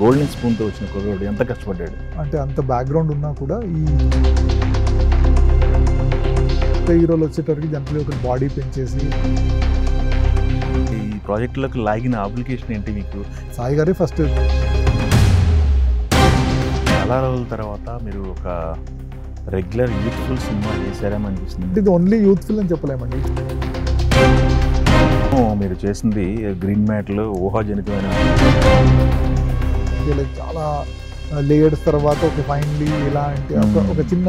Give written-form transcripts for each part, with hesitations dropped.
Golden స్పూన్తో వచ్చిన కుర్రోడు ఎంత కష్టపడ్డాడు. అంటే అంత బ్యాక్గ్రౌండ్ ఉన్నా కూడా ఈ హీరోలు వచ్చేటప్పటికి జనరల్లీ ఒక బాడీ పెంచేసి ఈ ప్రాజెక్టులకు లాగిన అప్లికేషన్ ఏంటి మీకు? సాయి గారే ఫస్ట్. చాలా రోజుల తర్వాత మీరు ఒక రెగ్యులర్ యూత్ఫుల్ సినిమా చేశారేమో అనిపిస్తుంది. ఇది ఓన్లీ యూత్ఫుల్ అని చెప్పలేమండి. మీరు చేసింది గ్రీన్ మ్యాట్లు ఊహాజనితమైన లైక్ చాలా లేయర్స్ తర్వాత ఒక ఫైనలీ ఇలాంటి ఒక చిన్న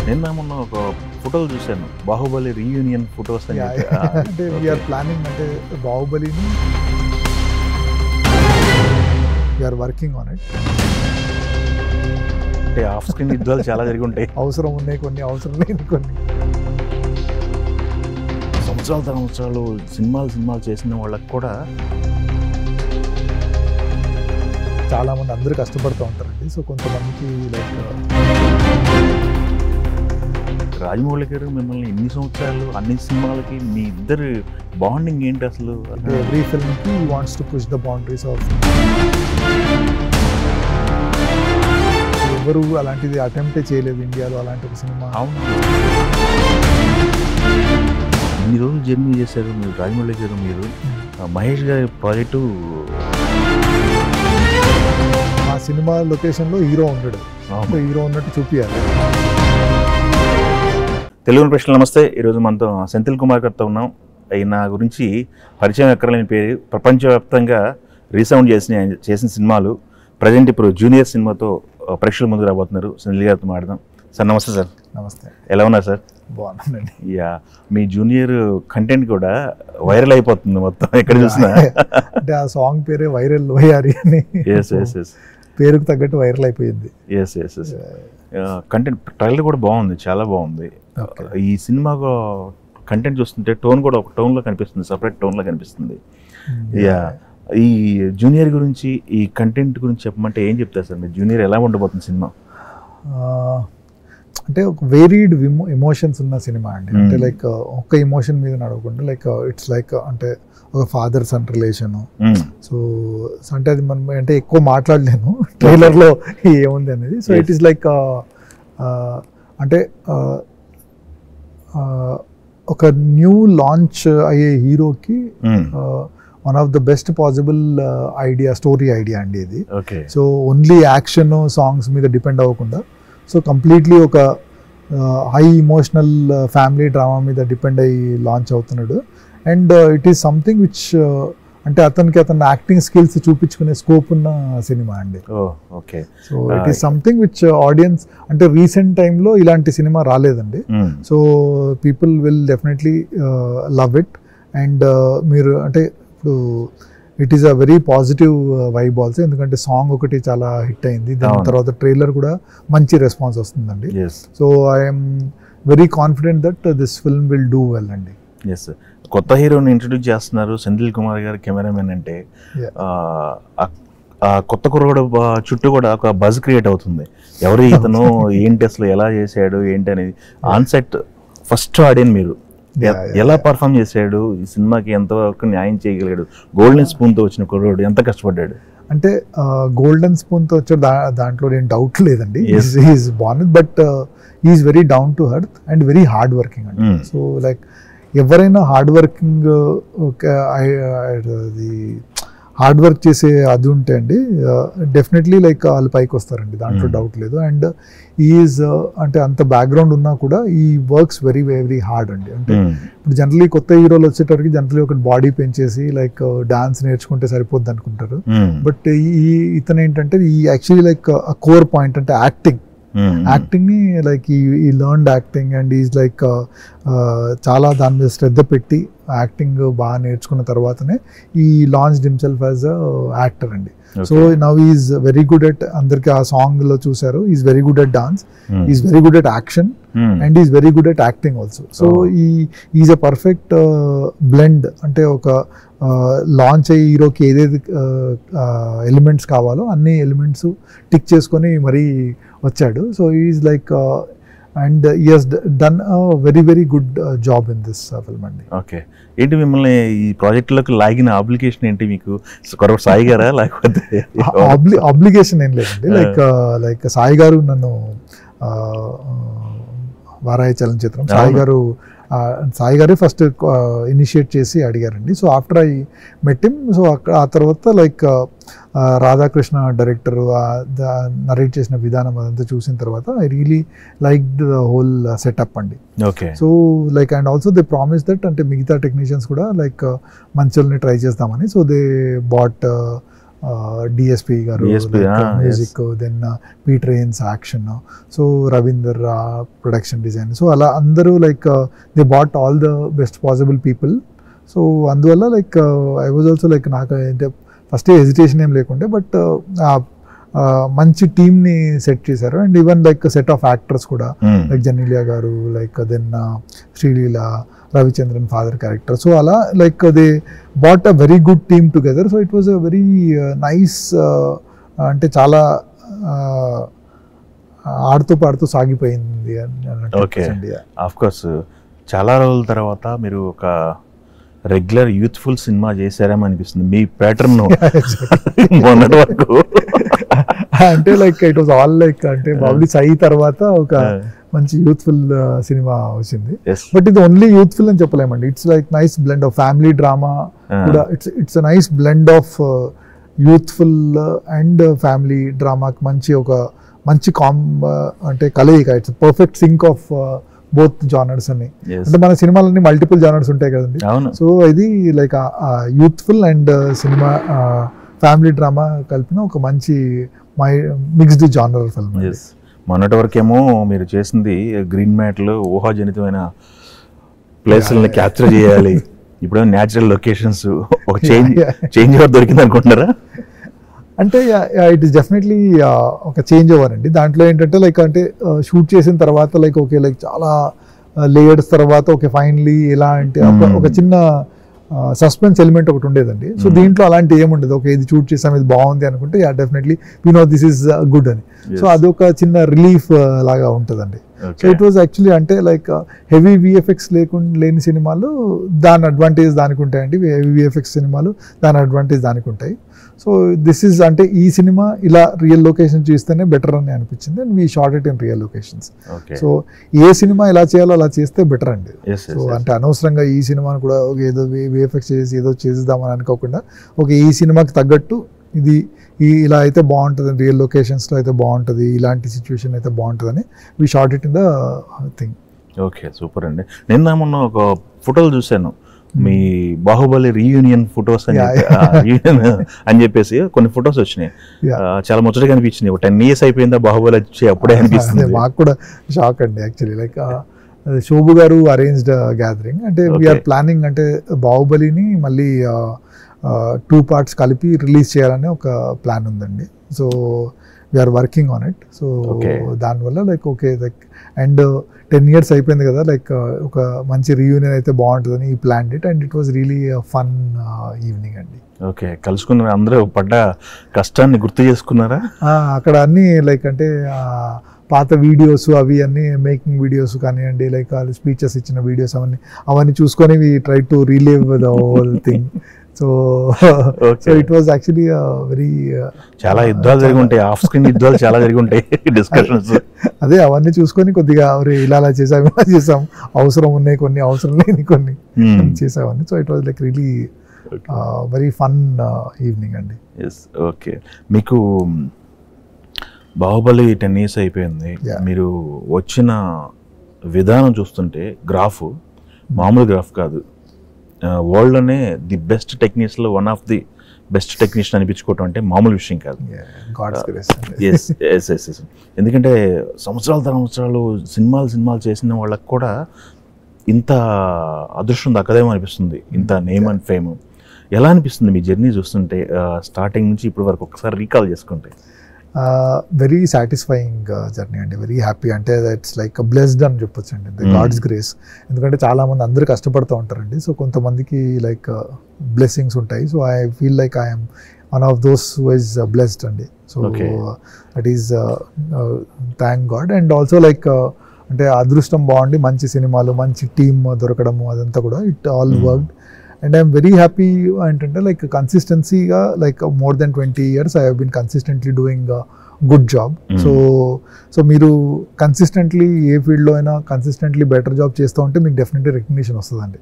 నిన్న మొన్న ఒక ఫోటోలు చూశాను, బాహుబలి రీయూనియన్ ఫొటోస్ అని. అంటే వీఆర్ ప్లానింగ్, అంటే బాహుబలిని వీఆర్ వర్కింగ్ ఆన్ ఇట్. అంటే ఆఫ్ స్క్రీన్ యుద్ధాలు చాలా జరిగి ఉంటాయి, అవసరం ఉన్నాయి కొన్ని, అవసరం లేని కొన్ని. సంవత్సరాలు సినిమాలు చేసిన వాళ్ళకి కూడా చాలామంది అందరూ కష్టపడుతూ ఉంటారండి. సో కొంతమందికి లైక్ రాజమౌళి గారు మిమ్మల్ని ఇన్ని సంవత్సరాలు అన్ని సినిమాలకి మీ ఇద్దరు బాండింగ్ ఏంటి అసలు? ఎవ్రీ ఫిల్మ్కి he wants to push the boundaries of. ఎవరు అలాంటిది అటెంప్టే చేయలేదు ఇండియాలో అలాంటి ఒక సినిమా. అవును, ఇన్ని రోజులు జర్నీ చేశారు మీరు, రాజమౌళి గారు మీరు. మహేష్ గారి ప్రాజెక్టు ఆ సినిమా లొకేషన్లో హీరో ఉండడు, హీరో ఉన్నట్టు చూపించాలి. తెలుగు ప్రశ్నలు నమస్తే. ఈరోజు మనతో సెంథిల్ కుమార్ గారితో ఉన్నాం. ఈయన గురించి పరిచయం ఎక్కడలేని పేరు, ప్రపంచవ్యాప్తంగా రీసౌండ్ చేసిన సినిమాలు. ప్రజెంట్ ఇప్పుడు జూనియర్ సినిమాతో ప్రేక్షకుల ముందు రాబోతున్నారు. సెంథిల్ గారితో మాట్లాడదాం. సార్ నమస్తే. సార్ నమస్తే, ఎలా ఉన్నారు సార్? బాగున్నానండి. యా, మీ జూనియర్ కంటెంట్ కూడా వైరల్ అయిపోతుంది మొత్తం ఎక్కడ చూసినా. అంటే ఆ సాంగ్ పేరే వైరల్ లోయారి అని, పేరుకు తగ్గట్టు వైరల్ అయిపోయింది. కంటెంట్ ట్రైలర్ కూడా బాగుంది, చాలా బాగుంది. ఈ సినిమా కంటెంట్ చూస్తుంటే టోన్ కూడా ఒక టోన్లో కనిపిస్తుంది, సపరేట్ టోన్లో కనిపిస్తుంది. యా, ఈ జూనియర్ గురించి, ఈ కంటెంట్ గురించి చెప్పమంటే ఏం చెప్తారు సార్? మీరు జూనియర్ ఎలా ఉండబోతుంది సినిమా? అంటే ఒక వేరీడ్ ఎమోషన్స్ ఉన్న సినిమా అండి. అంటే లైక్ ఒక ఎమోషన్ మీద నడవకుండా, లైక్ ఇట్స్ లైక్ అంటే ఒక ఫాదర్ సన్ రిలేషన్. సో అంటే అది మనం అంటే ఎక్కువ మాట్లాడలేను ట్రైలర్లో ఏముంది అనేది. సో ఇట్ ఈస్ లైక్ అంటే ఒక న్యూ లాంచ్ అయ్యే హీరోకి one of the best possible idea, story idea అండి ఇది. సో ఓన్లీ యాక్షన్ సాంగ్స్ మీద డిపెండ్ అవ్వకుండా, సో కంప్లీట్లీ ఒక హై ఇమోషనల్ ఫ్యామిలీ డ్రామా మీద డిపెండ్ అయ్యి లాంచ్ అవుతున్నాడు. And it is something which అంటే అతని యాక్టింగ్ స్కిల్స్ చూపించుకునే స్కోప్ ఉన్న సినిమా అండి. So it is something which audience, అంటే రీసెంట్ టైంలో ఇలాంటి సినిమా రాలేదండి. So people will definitely love it. And మీరు అంటే ఇప్పుడు it is a very positive vibe also, ఎందుకంటే సాంగ్ ఒకటి చాలా హిట్ అయింది, దాని తర్వాత ట్రైలర్ కూడా మంచి రెస్పాన్స్ వస్తుందండి. So I'm very confident that this film will do well అండి. కొత్త హీరోని ఇంట్రడ్యూస్ చేస్తున్నారు సెంథిల్ కుమార్ గారు, కెమెరామెన్ అంటే. కొత్త కుర్రోడు చుట్టూ కూడా ఒక బజ్ క్రియేట్ అవుతుంది. ఎవరు ఇతను, ఏంటి అసలు, ఎలా చేశాడు ఏంటి అనేది. ఆన్సెట్ ఫస్ట్ ఆడియన్ మీరు ఎలా పర్ఫామ్ చేశాడు, ఈ సినిమాకి ఎంతవరకు న్యాయం చేయగలిగాడు? గోల్డెన్ స్పూన్తో వచ్చిన కుర్రోడు ఎంత కష్టపడ్డాడు? అంటే గోల్డెన్ స్పూన్తో వచ్చే దాంట్లో ఏం డౌట్ లేదండి. Is ban, but is very down to earth and very hard working అండి. సో లైక్ ఎవరైనా హార్డ్ వర్కింగ్, హార్డ్ వర్క్ చేసే అది ఉంటే అండి డెఫినెట్లీ లైక్ వాళ్ళు పైకి వస్తారండి, దాంట్లో డౌట్ లేదు. అండ్ ఈజ్ అంటే అంత బ్యాక్గ్రౌండ్ ఉన్నా కూడా ఈ వర్క్స్ వెరీ వెరీ హార్డ్ అండి. అంటే ఇప్పుడు జనరలీ కొత్త హీరోలు వచ్చేటప్పటికి జనరల్లీ ఒక బాడీ పెంచేసి లైక్ డాన్స్ నేర్చుకుంటే సరిపోద్ది అనుకుంటారు. బట్ ఇతను ఏంటంటే ఈ యాక్చువల్లీ లైక్ కోర్ పాయింట్ అంటే యాక్టింగ్ ని లైక్ ఈ learned acting and is like చాలా దాని మీద శ్రద్ధ పెట్టి యాక్టింగ్ బాగా నేర్చుకున్న తర్వాతనే he launched himself as a actor అండి. So now is very good at, అందరికి ఆ సాంగ్ లో చూసారు, is very good at dance, is very good at action and is very good at acting also. So is a perfect blend. అంటే ఒక launch అయ్యే హీరోకి ఏదేది ఎలిమెంట్స్ కావాలో అన్ని ఎలిమెంట్స్ టిక్ చేసుకొని మరీ వచ్చాడు. So is like and he has done very very good job in this film అండి. ఓకే, ఏంటి మిమ్మల్ని ఈ ప్రాజెక్ట్లోకి లాగిన అప్లికేషన్ ఏంటి మీకు? కొరవ సాయి గారా లేకపోతే? అబ్లిగేషన్ ఏం లేదండి, లైక్ సాయి గారు నన్ను వారాయి చలనచిత్రం సాయి గారే ఫస్ట్ ఇనిషియేట్ చేసి అడిగారండి. So after I met him, so ఆ తర్వాత లైక్ రాధాకృష్ణ డైరెక్టర్ నరేట్ చేసిన విధానం అదంతా చూసిన తర్వాత I really like the whole setup అండి. Okay, so like and also they promise that అంటే మిగతా టెక్నీషియన్స్ కూడా లైక్ మంచోల్ని ట్రై చేస్తామని. సో దే బాట్ డిఎస్పి గారు music, then Peter Hein action, so Ravinder production design, so అలా అందరూ like they bought all the best possible people. So అందువల్ల like I was also like నాకు అంటే ఫస్ట్ హెజిటేషన్ ఏం లేకుండే, బట్ మంచి టీమ్ని సెట్ చేశారు. And even like set of actors కూడా లైక్ జెనీలియా గారు, like then Sreeleela, Ravichandran father character, so అలా like they bought a very good team together. So it was a very nice, అంటే చాలా ఆడుతూ పాడుతూ సాగిపోయింది అని. ఆఫ్ కోర్స్ చాలా రోజుల తర్వాత మీరు ఒక రెగ్యులర్ యూత్ఫుల్ సినిమా చేశారేమో అనిపిస్తుంది మీ ప్యాటర్న్ మొన్నటి వరకు. అంటే like it was all like అంటే బాబ్లీ సాయి తర్వాత ఒక మంచి యూత్ఫుల్ సినిమా వచ్చింది. బట్ ఇది ఓన్లీ యూత్ఫుల్ అని చెప్పలేమండి, it's like nice blend of family drama కూడా. It's a nice blend of youthful and family డ్రామాకి మంచి అంటే కలయిక. It's perfect sync of both genres అని. అంటే మన సినిమాలన్నీ మల్టిపుల్ జానర్స్ ఉంటాయి కదండి, సో ఇది like youthful and cinema family drama కలిపిన ఒక మంచి మిక్స్డ్ జానర్ ఫిల్మ్. మొన్నటి వరకేమో మీరు చేసింది గ్రీన్ మ్యాట్లు, ఊహాజనితమైన ప్లేసులని క్యాప్చర్ చేయాలి, ఇప్పుడు న్యాచురల్ లొకేషన్స్, ఒక చేంజ్ ఓవర్ దొరికింది అనుకుంటున్నారా? అంటే ఇట్ ఈస్ డెఫినెట్లీ ఒక చేంజ్ ఓవర్ అండి. దాంట్లో ఏంటంటే లైక్ అంటే షూట్ చేసిన తర్వాత లైక్ ఓకే లైక్ చాలా లేయర్స్ తర్వాత ఓకే ఫైనలీ ఎలా అంటే ఒక చిన్న సస్పెన్స్ ఎలిమెంట్ ఒకటి ఉండేదండి. సో దీంట్లో అలాంటి ఏముండదు, ఓకే ఇది షూట్ చేసాం ఇది బాగుంది అనుకుంటే definitely we know this is good అని. సో అదొక చిన్న రిలీఫ్ లాగా ఉంటుందండి. సో ఇట్ వాజ్ యాక్చువల్లీ అంటే లైక్ హెవీ విఎఫ్ఎక్స్ లేని సినిమాలు దాని అడ్వాంటేజ్ దానికి ఉంటాయండి, హెవీ విఎఫ్ఎక్స్ సినిమాలు దాని అడ్వాంటేజ్ దానికి ఉంటాయి. సో దిస్ ఈజ్ అంటే ఈ సినిమా ఇలా రియల్ లొకేషన్ చూస్తేనే బెటర్ అని అనిపించింది, and we shot it in real locations. So A cinema ఎలా చేయాలో అలా చేస్తే బెటర్ అండి. సో అంటే అనవసరంగా ఈ సినిమాను కూడా ఏదో విఎఫ్ఎక్స్ చేసి ఏదో చేద్దామని అనుకోకుండా ఓకే ఈ సినిమాకి తగ్గట్టు ఇది ఇలా అయితే బాగుంటుంది, రియల్ లొకేషన్స్లో అయితే బాగుంటుంది, ఇలాంటి సిచ్యువేషన్ అయితే బాగుంటుందని we shot it in the thing. Okay, super అండి. నిన్న మొన్న ఒక ఫోటోలు చూశాను, మీ బాహుబలి రీయూనియన్ ఫొటోస్ అని చెప్పేసి కొన్ని ఫొటోస్ వచ్చినాయి, చాలా ముచ్చటగా అనిపించింది. 10 years అయిపోయిందా బాహుబలి వచ్చి అప్పుడే అనిపిస్తుంది. మాకు కూడా షాక్ అండి యాక్చువల్లీ. లైక్ శోభు గారు అరేంజ్డ్ గ్యాదరింగ్, అంటే వీఆర్ ప్లానింగ్ అంటే బాహుబలిని మళ్ళీ 2 parts కలిపి రిలీజ్ చేయాలని ఒక ప్లాన్ ఉందండి. So we're working on it. So దానివల్ల like okay like and 10 years అయిపోయింది కదా, లైక్ ఒక మంచి రీయూనియన్ అయితే బాగుంటుందని ఈ plan it, and it was really fun evening అండి. ఓకే, కలుసుకున్నారు అందరూ, పడ్డ కష్టాన్ని గుర్తు చేసుకున్నారా? అక్కడ అన్నీ లైక్ అంటే పాత వీడియోస్ అవి అన్నీ మేకింగ్ వీడియోస్ కానివ్వండి, లైక్ స్పీచెస్ ఇచ్చిన వీడియోస్ అవన్నీ చూసుకొని we try to relive the whole thing. So it was actually very చాలా యుద్ధాలు జరిగి ఉంటాయి, ఆఫ్ స్క్రీన్ యుద్ధాలు చాలా జరిగి ఉంటాయి, డిస్కషన్స్. అదే అవన్నీ చూసుకొని కొద్దిగా ఇలా చేసాం అవసరం ఉన్నాయి కొన్ని, అవసరం లేని కొన్ని చేసామని. So it was like really very fun evening అండి. ఓకే, మీకు బాహుబలి 10 years అయిపోయింది, మీరు వచ్చిన విధానం చూస్తుంటే గ్రాఫ్ మామూలు గ్రాఫ్ కాదు, వరల్డ్లోనే ది బెస్ట్ టెక్నీషియన్లో one of the best technician అనిపించుకోవటం అంటే మామూలు విషయం కాదు. ఎందుకంటే సంవత్సరాలు సినిమాలు చేసిన వాళ్ళకి కూడా ఇంత అదృష్టం దక్కదేమో అనిపిస్తుంది, ఇంత నేమ్ అండ్ ఫేమ్. ఎలా అనిపిస్తుంది మీ జర్నీ చూస్తుంటే, స్టార్టింగ్ నుంచి ఇప్పటి వరకు ఒకసారి రీకాల్ చేసుకుంటే? వెరీ సాటిస్ఫైయింగ్ జర్నీ అండి, వెరీ హ్యాపీ. అంటే ఇట్స్ లైక్ బ్లెస్డ్ అని చెప్పొచ్చు అండి, గాడ్స్ గ్రేస్. ఎందుకంటే చాలామంది అందరూ కష్టపడుతూ ఉంటారండి, సో కొంతమందికి లైక్ బ్లెస్సింగ్స్ ఉంటాయి. So I feel like I'm one of those who is blessed అండి. So that is thank God. And also like అంటే అదృష్టం బాగుండి మంచి సినిమాలు మంచి టీమ్ దొరకడము అదంతా కూడా it all worked. And I'm very happy ఏంటంటే లైక్ కన్సిస్టెన్సీగా like more than 20 years I have been consistently doing good job. So మీరు కన్సిస్టెంట్లీ ఏ ఫీల్డ్లో అయినా కన్సిస్టెంట్లీ బెటర్ జాబ్ చేస్తూ ఉంటే మీకు డెఫినెట్లీ రికగ్నిషన్ వస్తుందండి.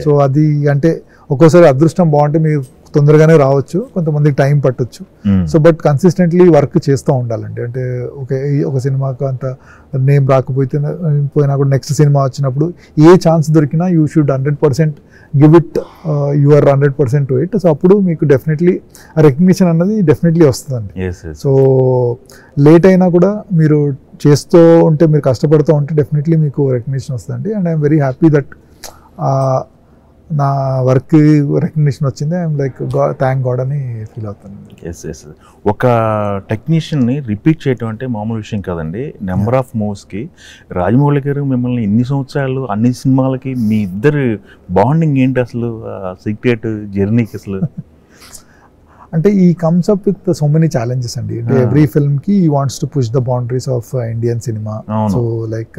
సో అది అంటే ఒక్కోసారి అదృష్టం బాగుంటే మీరు తొందరగానే రావచ్చు, కొంతమందికి టైం పట్టొచ్చు. సో బట్ కన్సిస్టెంట్లీ వర్క్ చేస్తూ ఉండాలండి. అంటే ఒక సినిమాకు అంత నేమ్ పోయినా కూడా నెక్స్ట్ సినిమా వచ్చినప్పుడు ఏ ఛాన్స్ దొరికినా you should 100% give it your 100% to it. So అప్పుడు మీకు డెఫినెట్లీ ఆ రికగ్నిషన్ అన్నది డెఫినెట్లీ వస్తుందండి. సో లేట్ అయినా కూడా మీరు చేస్తూ ఉంటే, మీరు కష్టపడుతూ ఉంటే డెఫినెట్లీ మీకు రికగ్నిషన్ వస్తుందండి. And I'm very happy that నా వర్క్ రికగ్నిషన్ వచ్చింది. ఐఎమ్ లైక్ థ్యాంక్ గాడ్ అని ఫీల్ అవుతాను. ఒక టెక్నీషియన్ని రిపీట్ చేయటం అంటే మామూలు విషయం కాదండి. నెంబర్ ఆఫ్ మూవ్స్కి రాజమౌళి గారు మిమ్మల్ని ఇన్ని సంవత్సరాలు అన్ని సినిమాలకి మీ ఇద్దరు బాండింగ్ ఏంటి అసలు, సీక్రెట్ జర్నీకి అసలు? అంటే he comes up with so many challenges అండి. అంటే ఎవ్రీ ఫిల్మ్ కి he wants to push the boundaries of Indian cinema. So like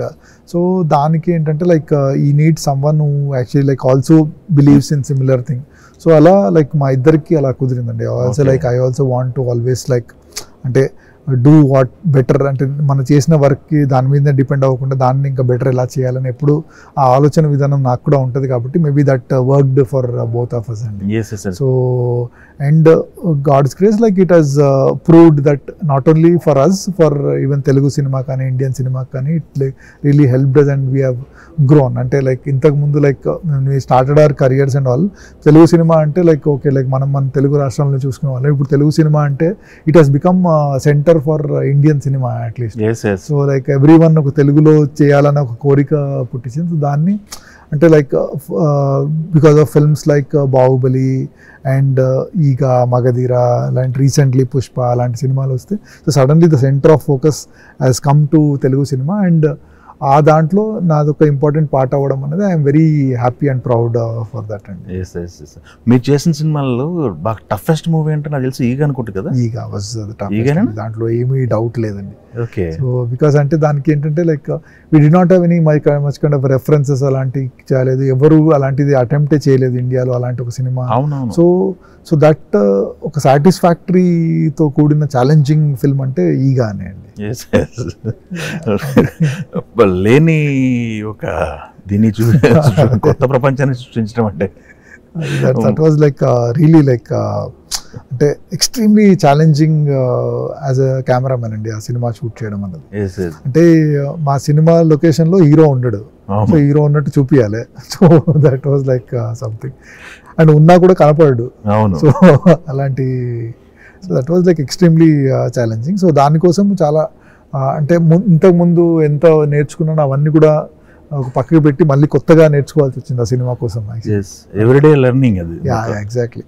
so దానికి ఏంటంటే like he need someone who actually like also believes in similar thing. So అలా like మా ఇద్దరికి అలా కుదిరిందండి. Also like I also want to always like అంటే do what better, అంటే మనం చేసిన వర్క్కి దాని మీద డిపెండ్ అవ్వకుండా దాన్ని ఇంకా బెటర్ ఎలా చేయాలని ఎప్పుడు ఆ ఆలోచన విధానం నాకు కూడా ఉంటుంది. కాబట్టి maybe that worked for both of us అండి. So and God's grace like it has proved that not only for us, for even Telugu cinema కానీ ఇండియన్ సినిమా కానీ it really helped us and we have grown. అంటే like ఇంతకుముందు like we started our careers and all. Telugu cinema అంటే like okay like మన తెలుగు రాష్ట్రాలను చూసుకునే వాళ్ళం. ఇప్పుడు తెలుగు సినిమా అంటే it has become centre for Indian cinema at least. So like every one ఒక తెలుగులో చేయాలన్న ఒక కోరిక పుట్టించింది. దాన్ని అంటే like because of films like Baahubali and ఈగ, మగధీర లాంటి రీసెంట్లీ పుష్ప అలాంటి సినిమాలు వస్తే so suddenly the centre of focus has come to Telugu cinema. And ఆ దాంట్లో నాదొక ఇంపార్టెంట్ పార్ట్ అవ్వడం అనేది I'm very happy and proud for that అండి. మీరు చేసిన సినిమాల్లో బాగా టఫెస్ట్ మూవీ అంటే నాకు తెలిసి ఈగ అనుకుంటు కదా? ఈగ వాజ్ దాంట్లో ఏమీ డౌట్ లేదండి. ఓకే. సో బికాస్ అంటే దానికి ఏంటంటే like we did not have any much kind of references అలాంటివి చేయలేదు. ఎవరు అలాంటిది అటెంప్టే చేయలేదు ఇండియాలో అలాంటి ఒక సినిమా. సో దట్ ఒక సాటిస్ఫాక్టరీతో కూడిన ఛాలెంజింగ్ ఫిల్మ్ అంటే ఈగ అనే అండి. లేని ఒక దీన్ని కొత్త ప్రపంచాన్ని సృష్టించడం అంటే that was like really like అంటే extremely challenging as a cameraman అండి ఆ సినిమా షూట్ చేయడం అన్నది. అంటే మా సినిమా లొకేషన్లో హీరో ఉండడు, సో హీరో ఉన్నట్టు చూపించాలి. So that was like something. And ఉన్నా కూడా కనపడడు. సో అలాంటి so that was like extremely challenging. So దానికోసం చాలా అంటే ఇంతకుముందు ఎంత నేర్చుకున్నానో అవన్నీ కూడా ఒక పక్కకి పెట్టి మళ్ళీ కొత్తగా నేర్చుకోవాల్సి వచ్చింది ఆ సినిమా కోసం. ఎవ్రీడే లెర్నింగ్ అది. ఎగ్జాక్ట్లీ.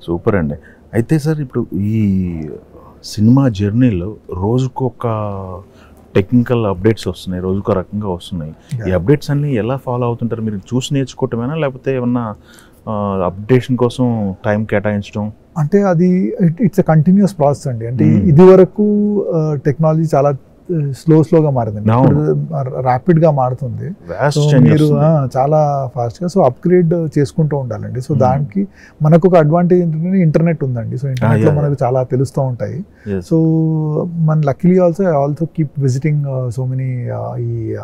సూపర్ అండి. అయితే సార్ ఇప్పుడు ఈ సినిమా జర్నీలో రోజుకొక టెక్నికల్ అప్డేట్స్ వస్తున్నాయి, రోజుకో రకంగా వస్తున్నాయి. ఈ అప్డేట్స్ అన్ని ఎలా ఫాలో అవుతుంటారు? మీరు చూసి నేర్చుకోవటమేనా లేకపోతే ఏమన్నా అప్డేషన్ కోసం టైం కేటాయించడం? అంటే అది ఇట్స్ ఎ కంటిన్యూస్ ప్రాసెస్ అండి. అంటే ఇది వరకు టెక్నాలజీ చాలా స్లోగా మారిందండి, ర్యాపిడ్గా మారుతుంది. మీరు చాలా ఫాస్ట్గా సో అప్గ్రేడ్ చేసుకుంటూ ఉండాలండి. సో దానికి మనకు ఒక అడ్వాంటేజ్ ఏంటంటే ఇంటర్నెట్ ఉందండి. సో ఇంటర్నెట్లో మనకు చాలా తెలుస్తూ ఉంటాయి. సో మన luckily also keep visiting so many ఈ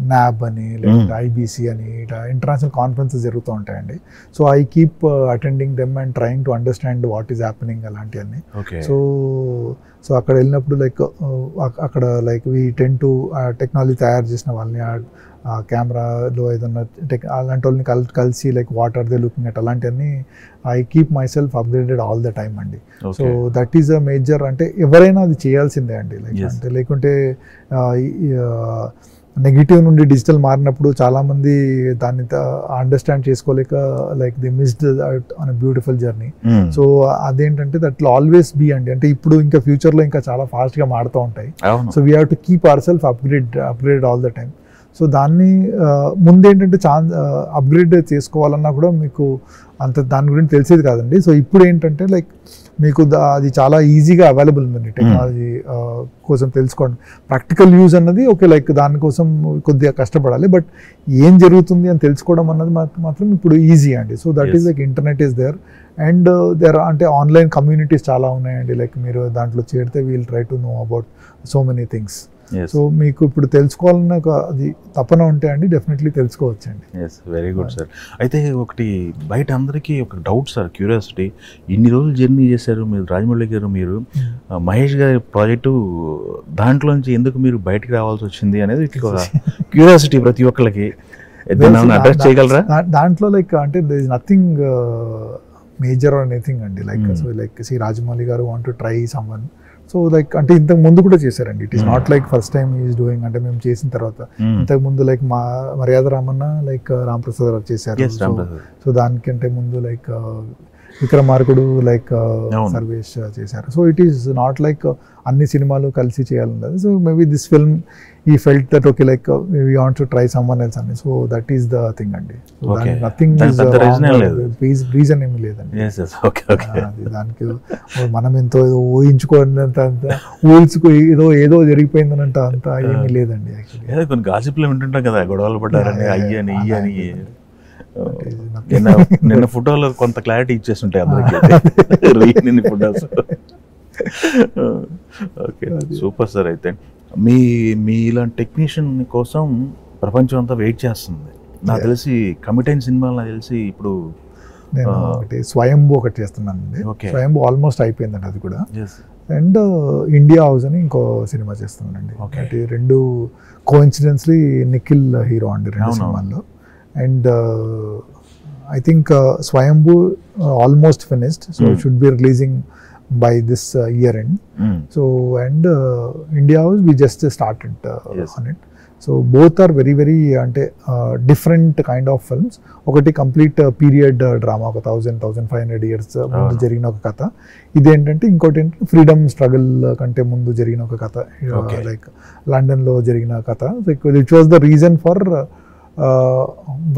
NAB అని లేకపోతే IBC అని ఇట్లా ఇంటర్నేషనల్ కాన్ఫరెన్సెస్ జరుగుతూ ఉంటాయండి. So I keep attending them and trying to understand what is happening అలాంటివన్నీ. సో అక్కడ వెళ్ళినప్పుడు లైక్ అక్కడ like we tend to technology తయారు చేసిన వాళ్ళని ఆ కెమెరాలో ఏదన్నా అలాంటి వాళ్ళని కలిసి like what are they looking at అలాంటివన్నీ I keep myself upgraded all the time అండి. So that is a major. అంటే ఎవరైనా అది చేయాల్సిందే అండి. లైక్ అంటే లేకుంటే నెగిటివ్ నుండి డిజిటల్ మారినప్పుడు చాలామంది దాన్ని అండర్స్టాండ్ చేసుకోలేక like the missed on a beautiful journey. So అదేంటంటే దట్ విల్ ఆల్వేస్ బీ అండి. అంటే ఇప్పుడు ఇంకా ఫ్యూచర్లో ఇంకా చాలా ఫాస్ట్గా మారుతూ ఉంటాయి. So we have to keep our self upgrade all the time. So దాన్ని ముందేంటంటే అప్గ్రేడ్ చేసుకోవాలన్నా కూడా మీకు అంత దాని గురించి తెలిసేది కాదండి. సో ఇప్పుడు ఏంటంటే లైక్ మీకు అది చాలా ఈజీగా అవైలబుల్ ఉందండి టెక్నాలజీ కోసం తెలుసుకోండి. ప్రాక్టికల్ యూజ్ అన్నది ఓకే, లైక్ దానికోసం కొద్దిగా కష్టపడాలి, బట్ ఏం జరుగుతుంది అని తెలుసుకోవడం అన్నది మాత్రం ఇప్పుడు ఈజీ అండి. So that is like internet is there and there అంటే ఆన్లైన్ కమ్యూనిటీస్ చాలా ఉన్నాయండి. లైక్ మీరు దాంట్లో చేరితే we'll try to know about so many things. So మీకు ఇప్పుడు తెలుసుకోవాలన్న అది తపన ఉంటే అండి డెఫినెట్లీ తెలుసుకోవచ్చండి. Yes, very good sir. అయితే ఒకటి బయట అందరికీ ఒక డౌట్ సార్, క్యూరియాసిటీ. ఇన్ని రోజులు జర్నీ చేశారు మీరు, రాజమౌళి గారు మీరు, మహేష్ గారి ప్రాజెక్టు, దాంట్లోంచి ఎందుకు మీరు బయటకు రావాల్సి వచ్చింది అనేది ఒక క్యూరియాసిటీ ప్రతి ఒక్కరికి. అడ్రస్ చేయగలరా? దాంట్లో లైక్ అంటే there is nothing major or anything అండి. Like so like see Rajamouli గారు want to try someone. So like అంటే ఇంతకు ముందు కూడా చేశారండి. It is not like first time is doing. అంటే మేము చేసిన తర్వాత ఇంతకు ముందు లైక్ మర్యాద రామన్న లైక్ రామ్ ప్రసాద్ గారు చేశారు. సో దానికంటే ముందు లైక్ విక్రమార్కుడు లైక్ సర్వేష్ చేశారు. So it is not like అన్ని సినిమాలు కలిసి చేయాలన్నది. So maybe this film he felt that okay like we want to try someone else అని. So that is the thing అండి. నథింగ్ రీజన్ ఏమీ లేదండి. దానికి మనం ఎంతో ఊహించుకున్నంత ఊహించుకో ఏదో జరిగిపోయిందనంట అంత ఏమీ లేదండి. యాక్చువల్లీ కొన్ని గాసిప్లు వింటుంటాం కదా, గొడవలు పడ్డారని, అయ్యని ఇయ్యని. నిన్న ఫోటోలో కొంత క్లారిటీ ఇచ్చేస్తుంటాయి అందరికీ ఫోటోస్. Okay, super sir. అయితే మీ ఇలాంటి టెక్నీషియన్ కోసం ప్రపంచం అంతా వెయిట్ చేస్తుంది. నాకు తెలిసి కమిట్ అయిన సినిమాలు నాకు తెలిసి ఇప్పుడు నేను స్వయంభూ ఒకటి చేస్తున్నానండి. స్వయంభూ ఆల్మోస్ట్ అయిపోయిందండి అది కూడా. అండ్ ఇండియా హౌస్ అని ఇంకో సినిమా చేస్తున్నానండి. అంటే రెండు కోఇన్సిడెన్స్లీ నిఖిల్ హీరో అండి రెండు సినిమాల్లో. And I think Swayambhu almost finished, so should be releasing by this year end. So and India House we just started on it. So both are very ante different kind of films. ఒకటి complete period drama, ఒక 1500 years ముందు జరిగిన ఒక కథ. ఇదేంటంటే ఇంకోటి ఏంటంటే freedom struggle కంటే ముందు జరిగిన ఒక కథ, లైక్ లండన్లో జరిగిన కథ. It was the reason for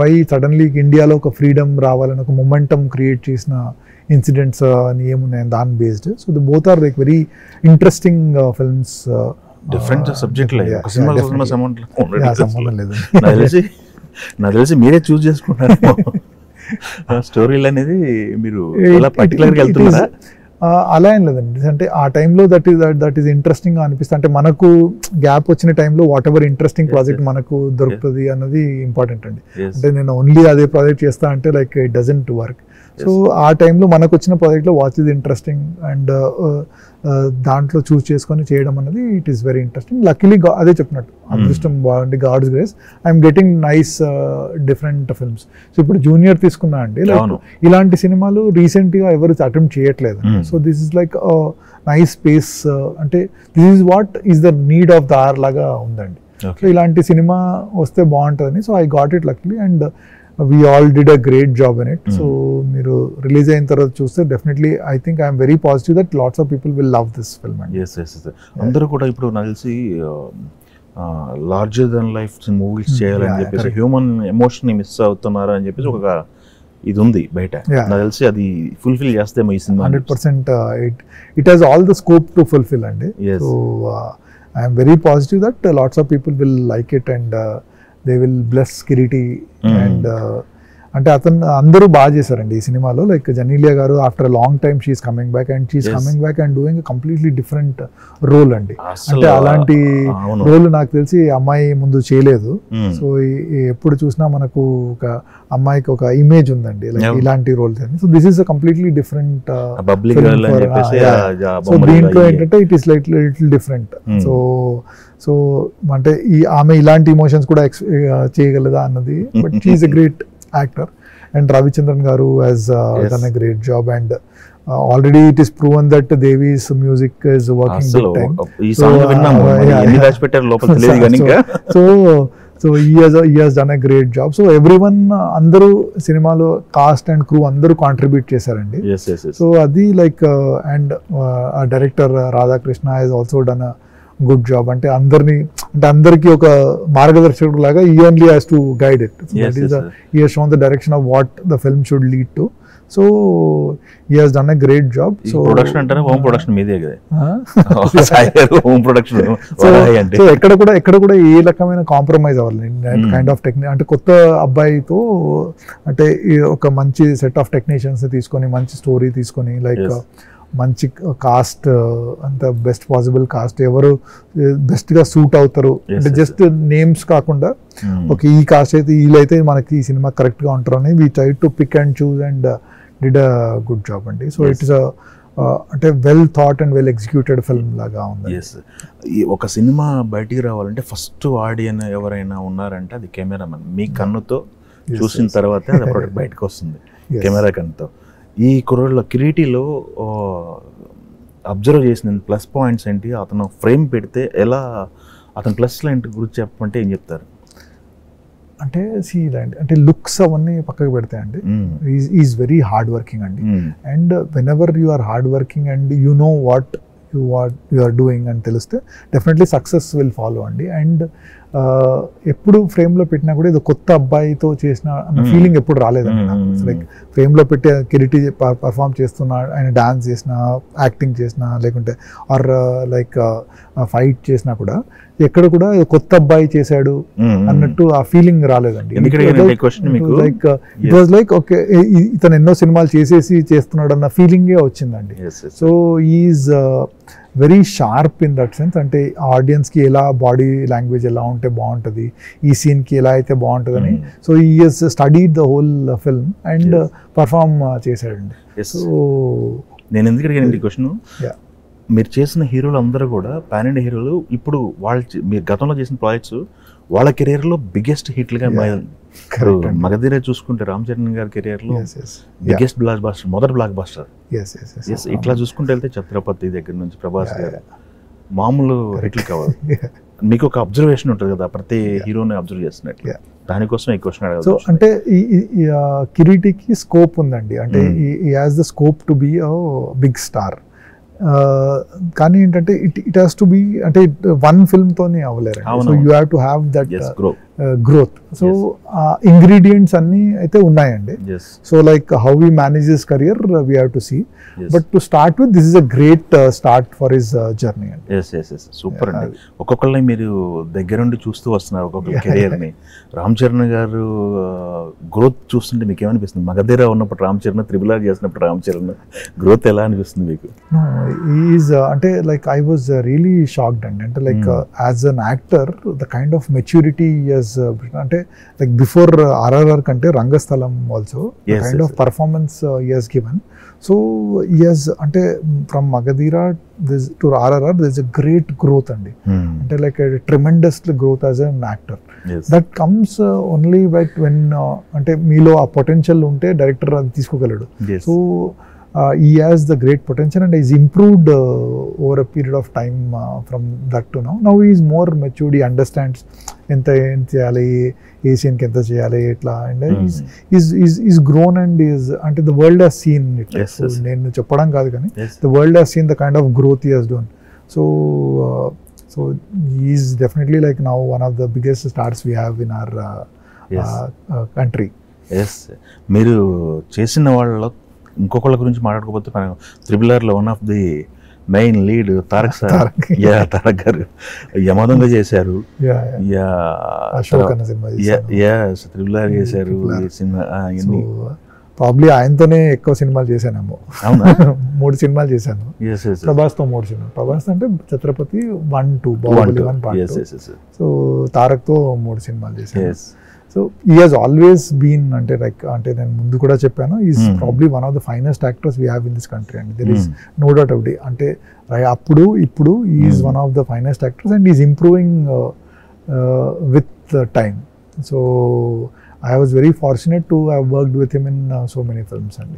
why suddenly ఇండియాలో ఒక ఫ్రీడమ్ రావాలని ఒక మొమెంటమ్ క్రియేట్ చేసిన ఇన్సిడెంట్స్ అని ఏమున్నాయి దాని based. So the both are like very interesting films. Different subject సంబంధం లేదు. నాకు తెలిసి మీరే చూస్ చేసుకుంటారు స్టోరీలు అనేది. మీరు పర్టికులర్గా వెళ్తున్నారా? అలా ఏం లేదండి. అంటే ఆ టైంలో దట్ ఈస్ ఇంట్రెస్టింగ్ అనిపిస్తుంది. అంటే మనకు గ్యాప్ వచ్చిన టైంలో వాట్ ఎవర్ ఇంట్రెస్టింగ్ ప్రాజెక్ట్ మనకు దొరుకుతుంది అన్నది ఇంపార్టెంట్ అండి. అంటే నేను ఓన్లీ అదే ప్రాజెక్ట్ చేస్తా అంటే like it doesn't work. So ఆ టైంలో మనకు వచ్చిన ప్రాజెక్ట్లో వాచ్ ఇస్ ఇంట్రెస్టింగ్ అండ్ దాంట్లో చూస్ చేసుకొని చేయడం అనేది it is very interesting. Luckily అదే చెప్పినట్టు అదృష్టం బాగుంది, God's grace, I'm getting nice different films. So ఇప్పుడు జూనియర్ తీసుకున్నా అండి, లైక్ ఇలాంటి సినిమాలు రీసెంట్గా ఎవరు అటెంప్ట్ చేయట్లేదు. So this is like nice space. అంటే this is what is the need of the hour లాగా ఉందండి. సో ఇలాంటి సినిమా వస్తే బాగుంటుందని. So I got it luckily and we all did a great job in it. So మీరు release అయిన తర్వాత చూస్తే definitely I think I'm very positive that lots of people will love this film. అందరూ కూడా ఇప్పుడు నాకు తెలిసి లార్జర్ దెన్ లైఫ్ మూవీస్ చేయాలని చెప్పేసి హ్యూమన్ ఎమోషన్ ని మిస్ అవుతున్నారు అని చెప్పేసి ఒక ఇది ఉంది బయట. నాకు తెలిసి అది ఫుల్ఫిల్ చేస్తేమో ఈ cinema 100%. It has all the scope to fulfil అండి. So I'm very positive that lots of people will like it and they will bless Kiriti and అంటే అతను అందరూ బాగా చేశారండి ఈ సినిమాలో. లైక్ జనీలియా గారు after long time she's coming back and she's coming back and doing completely different role అండి. అంటే అలాంటి రోల్ నాకు తెలిసి అమ్మాయి ముందు చేయలేదు. సో ఎప్పుడు చూసినా మనకు ఒక అమ్మాయికి ఒక ఇమేజ్ ఉందండి లైక్ ఇలాంటి role. So this is a completely different. So దీంట్లో ఏంటంటే it is like little different. So అంటే ఆమె ఇలాంటి ఇమోషన్స్ కూడా చేయగలదా అన్నది. But she's a great actor and Ravichandran garu has done a great job and already it is proven that Devi's music is working big time. Ee song vinnamo enni dash pettaru lopal teliyadu ganika. So he has done a great job. So everyone andaru సినిమాలో cast and crew andaru contribute చేశారండి. So adi like and director Radhakrishna has also done a good job. అంటే అందరికీ ఒక మార్గదర్శకుడు లాగా ఈ only has to guide it. He has shown the direction of what the film should lead to. So he has done a great job. So production అంటే home production మీదే కదా, home production. So ఎక్కడ కూడా ఏ రకమైన compromise అవ్వాలి kind of technique. అంటే కొత్త అబ్బాయితో అంటే ఒక మంచి సెట్ ఆఫ్ టెక్నీషియన్స్ తీసుకొని మంచి స్టోరీ తీసుకొని లైక్ మంచి కాస్ట్, అంత బెస్ట్ పాసిబుల్ కాస్ట్, ఎవరు బెస్ట్ గా సూట్ అవుతారు అంటే జస్ట్ నేమ్స్ కాకుండా ఓకే ఈ కాస్ట్ అయితే వీళ్ళైతే మనకి ఈ సినిమా కరెక్ట్ గా ఉంటారు అని we try to pick and choose and did a good job అండి. సో ఇట్ ఇస్ అంటే well thought and well executed film లాగా ఉంది. ఒక సినిమా బయటికి రావాలంటే ఫస్ట్ ఆడియన్ ఎవరైనా ఉన్నారంటే అది కెమెరామెన్. మీ కన్నుతో చూసిన తర్వాతే అది ప్రొడక్ట్ బయటకు వస్తుంది, కెమెరా కన్నుతో. ఈ కుర్రోళ్ళ కిరీటిలో అబ్జర్వ్ చేసిన ప్లస్ పాయింట్స్ ఏంటి? అతను ఫ్రేమ్ పెడితే ఎలా, అతను ప్లస్ ఏంటి గురించి చెప్పమంటే ఏం చెప్తారు? అంటే లుక్స్ అవన్నీ పక్కకు పెడతాయండి. ఈజ్ వెరీ హార్డ్ వర్కింగ్ అండి. And whenever you are hard working and you know what you are doing అని తెలిస్తే డెఫినెట్లీ సక్సెస్ విల్ ఫాలో అండి. అండ్ ఎప్పుడు ఫ్రేమ్లో పెట్టినా కూడా ఇది కొత్త అబ్బాయితో చేసిన అన్న ఫీలింగ్ ఎప్పుడు రాలేదండి నాకు. లైక్ ఫ్రేమ్లో పెట్టి కిరీటి పర్ఫామ్ చేస్తున్నా, ఆయన డాన్స్ చేసినా, యాక్టింగ్ చేసినా, లేకుంటే ఆర్ లైక్ ఫైట్ చేసినా కూడా ఎక్కడ కూడా కొత్త అబ్బాయి చేశాడు అన్నట్టు ఆ ఫీలింగ్ రాలేదండి. Like it was like okay ఇతను ఎన్నో సినిమాలు చేస్తున్నాడు అన్న ఫీలింగే వచ్చిందండి. So is very sharp in that sense. అంటే ఆడియన్స్కి ఎలా బాడీ లాంగ్వేజ్ ఎలా ఉంటే బాగుంటుంది, ఈ సీన్కి ఎలా అయితే బాగుంటుందని. సో ఈ has studied the whole film and perform చేశాడండి. సో నేను ఎందుకు అడిగాను ఈ క్వశ్చన్, మీరు చేసిన హీరోలు అందరూ కూడా పాన్ ఇండియా హీరోలు. ఇప్పుడు వాళ్ళు మీరు గతంలో చేసిన ప్రాజెక్ట్స్ వాళ్ళ కెరియర్లో బిగ్గెస్ట్ హిట్లుగా ఇప్పుడు మగధీర చూసుకుంటే రామ్ చరణ్ గారి కెరియర్లో బిగ్గెస్ట్ బ్లాక్ బాస్టర్, మొదటి బ్లాక్ బాస్టర్. ఇట్లా చూసుకుంటే వెళ్తే ఛత్రపతి దగ్గర నుంచి ప్రభాస్ గారు మామూలు హిట్లు కావాలి. మీకు ఒక అబ్జర్వేషన్ ఉంటుంది కదా ప్రతి హీరోని అబ్జర్వ్ చేస్తున్నట్లు, దానికోసం ఈ క్వశ్చన్ అడగాలి. సో అంటే ఈ కిరీటికి స్కోప్ ఉందండి. అంటే he has the scope to be a big star. కానీ ఏంటంటే ఇట్ హ్యాస్ టు బి అంటే వన్ ఫిల్మ్ తోనే అవ్వలేరు. So you have to have that growth. So ingredients అన్ని అయితే ఉన్నాయండి. So like how we manage his career we have to see. But to start with this is a great start for his journey అండి. Super అండి. ఒక్కొక్కరిని మీరు దగ్గరుండి చూస్తూ వస్తున్నారు ఒక్కొక్క కెరియర్ ని. రామ్ చరణ్ గారు గ్రోత్ చూస్తుంటే మీకు ఏమనిపిస్తుంది? మగధీర ఉన్నప్పుడు రామ్ చరణ్, త్రిబుల్ ఆర్ చేసినప్పుడు రామ్ చరణ్ గ్రోత్ ఎలా అనిపిస్తుంది మీకు? ఈజ్ అంటే like I was really shocked అండి. అంటే like as an actor the kind of maturity అంటే లైక్ బిఫోర్ ఆర్ఆర్ఆర్ కంటే Rangasthalam also kind of performance he has given. So he has అంటే from Magadheera to RRR this a great growth అండి. అంటే like tremendous growth as an actor. That comes only but when అంటే మీలో ఆ potential ఉంటే director అది తీసుకోగలడు. సో he has the great potential and he's improved over a period of time from that to now. Now he is more matured, he understands enta em cheyali, ee scene ki enta cheyali itla, and he's grown and is ante the world has seen it. So nenu cheppadam kaadu kani the world has seen the kind of growth he has done. So he is definitely like now one of the biggest stars we have in our country. Yes, మీరు చేసిన వాళ్ళలో ఇంకొకళ్ళ గురించి మాట్లాడుకోకపోతే మనం triple ఆర్లో one of the main lead Tarak sir. Tarak గారు యమదొంగ చేశారు, త్రిబుల్ ఆర్ చేశారు. ప్రాబ్లీ ఆయనతోనే ఎక్కువ సినిమాలు చేశానేమో. 3 సినిమాలు చేశాను ప్రభాస్తో. 3 సినిమాలు. ప్రభాస్ అంటే ఛత్రపతి 1, 2, బాహుబలి 1, Part 2. సో తారక్తో 3 సినిమాలు చేశాను. So he has always been అంటే లైక్ అంటే నేను ముందు కూడా చెప్పాను, is probably one of the finest actors we have in this country and there is no doubt about it. అంటే అప్పుడు ఇప్పుడు is one of the finest actors and is improving with time. So I was very fortunate to have worked with him in so many films అండి.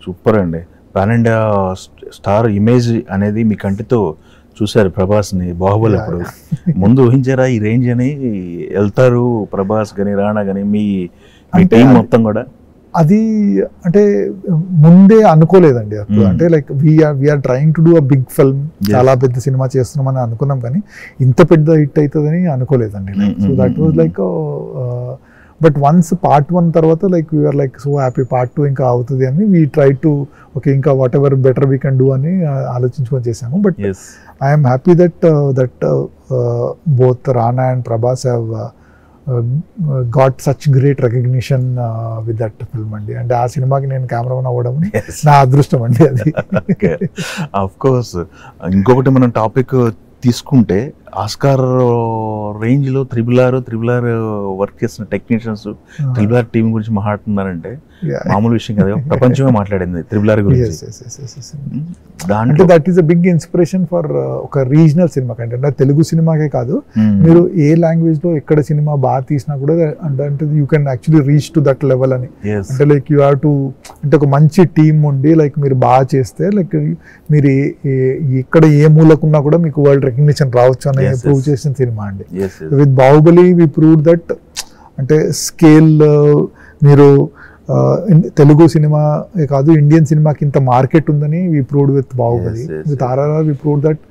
Super అండి. Pan India star image అనేది మీ కంటితో చూసారు ప్రభాస్ని బాహుబలి అప్పుడు. ముందు ఊహించారా ఈ రేంజ్ అని వెళ్తారు ప్రభాస్ కానీ రాణా కానీ మీ టీం మొత్తం కూడా? అది అంటే ముందే అనుకోలేదండి అప్పుడు. అంటే like we're trying to do a big film, చాలా పెద్ద సినిమా చేస్తున్నామని అనుకున్నాం, కానీ ఇంత పెద్ద హిట్ అవుతుందని అనుకోలేదండి. So that was like, but once part 1 తర్వాత like we're like so happy part 2 ఇంకా అవుతుంది అని వీ ట్రై టు ఓకే ఇంకా whatever better we can do అని ఆలోచించుకొని చేసాము. But I'm happy that both Rana and Prabhas have got such great recognition with that film అండి. అంటే ఆ సినిమాకి నేను కెమెరామన్ అవ్వడం నా అదృష్టం అండి అది. Of course. ఇంకొకటి మనం టాపిక్ తీసుకుంటే ఆస్కార్ రేంజ్ లో త్రిబుల్ ఆర్ వర్క్ చేసిన టెక్నీషియన్స్ త్రిబుల్ ఆర్ టీం గురించి మాట్లాడుతున్నారంటే మామూలు విషయం కదా, ప్రపంచమే మాట్లాడింది త్రిబుల్ ఆర్ గురించి. అంటే that is a big inspiration for ఒక రీజనల్ సినిమా కంటే, అంటే తెలుగు సినిమాకే కాదు, మీరు ఏ లాంగ్వేజ్ లో ఎక్కడ సినిమా బాగా తీసినా కూడా అంటే you can actually reach to that level అని. అంటే లైక్ యూ హ్యావ్ టు, అంటే ఒక మంచి టీమ్ ఉండి లైక్ మీరు బాగా చేస్తే లైక్ మీరు ఎక్కడ ఏ మూలకున్నా కూడా మీకు వరల్డ్ రికగ్నిషన్ రావచ్చు అని ప్రూవ్ చేసిన సినిమా అండి. With Baahubali we prove that, అంటే స్కేల్ మీరు తెలుగు సినిమా కాదు ఇండియన్ సినిమాకి ఇంత మార్కెట్ ఉందని we proved with Baahubali. With RRR we proved that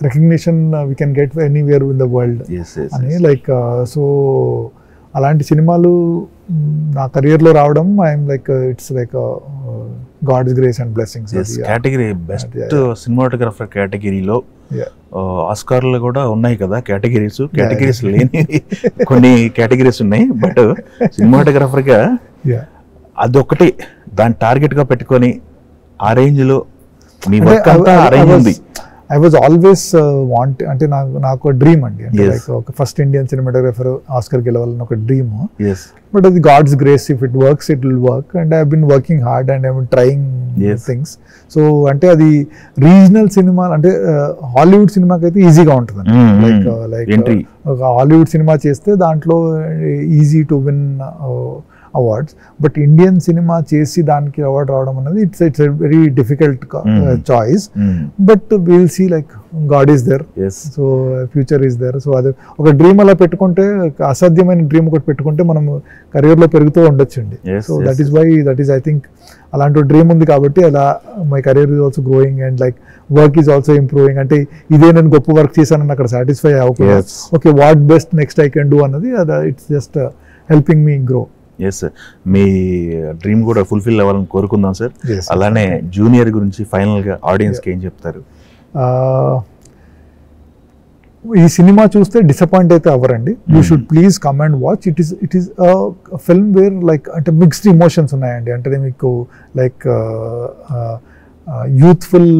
recognition we can get anywhere in the world అని. లైక్ సో అలాంటి సినిమాలు నా కెరియర్లో రావడం I'm like it's like God's grace and blessings. Category best cinematographer కేటగిరీలో ఆస్కార్లు కూడా ఉన్నాయి కదా కేటగిరీస్ లేని కొన్ని కేటగిరీస్ ఉన్నాయి, బట్ సినిమాటోగ్రాఫర్ గా అదొకటి దాని టార్గెట్ గా పెట్టుకొని ఆ రేంజ్ లో మీ వర్క్ అంతా అరేంజ్ ఉంది. ఐ వాజ్ ఆల్వేస్ వాంట్, అంటే నాకు డ్రీమ్ అండి, అంటే లైక్ ఒక ఫస్ట్ ఇండియన్ సినిమాటోగ్రాఫర్ ఆస్కర్ గెలవాలని ఒక డ్రీమ్. బట్ అది God's grace, if it works it will work, and I have been working hard and I have been trying things. So అంటే అది రీజనల్ సినిమా అంటే Hollywood సినిమాకి అయితే ఈజీగా ఉంటుంది, లైక్ ఒక హాలీవుడ్ సినిమా చేస్తే దాంట్లో easy to win awards. But Indian సినిమా చేసి దానికి అవార్డు రావడం అనేది it's very difficult choice. But will see like God is there, so future is there. So అది ఒక డ్రీమ్ అలా పెట్టుకుంటే, అసాధ్యమైన డ్రీమ్ ఒకటి పెట్టుకుంటే మనం కెరియర్లో పెరుగుతూ ఉండొచ్చండి. So that is I think అలాంటి డ్రీమ్ ఉంది కాబట్టి అలా my career is also growing and like work is also improving. అంటే ఇదే నేను గొప్ప వర్క్ చేశానని అక్కడ సాటిస్ఫై అవ్వకుండా okay what best next I can do అన్నది it's just helping me grow. Yes, మీ డ్రీమ్ కూడా ఫుల్ఫిల్ అవ్వాలని కోరుకుందాం సార్. అలానే జూనియర్ గురించి ఫైనల్ గా ఆడియన్స్ కి ఏం చెప్తారు? ఈ సినిమా చూస్తే డిసప్పాయింట్ అయితే అవ్వరండి. You should please come and watch. It is film where like అంటే మిక్స్డ్ ఇమోషన్స్ ఉన్నాయండి. అంటే మీకు లైక్ యూత్ఫుల్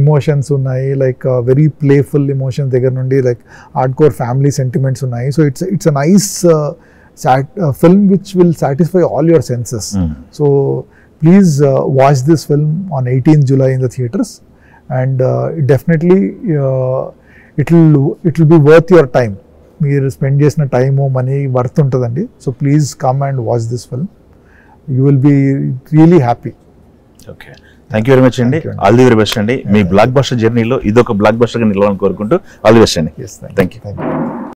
ఇమోషన్స్ ఉన్నాయి, లైక్ వెరీ ప్లేఫుల్ ఇమోషన్స్ దగ్గర నుండి like hard core family sentiments ఉన్నాయి. So it's a nice film which will satisfy all your senses. So please watch this film on 18th July in the theaters, and definitely it will be worth your time. మీరు spend చేసిన time money worth ఉంటుందండి. So please come and watch this film, you will be really happy. Okay, thank you very much అండి. All the very best అండి. మీ block buster జర్నీలో ఇదొక black బస్టర్గా నిలవాలని కోరుకుంటూ ఆల్ ది బెస్ట్ అండి. Thank you.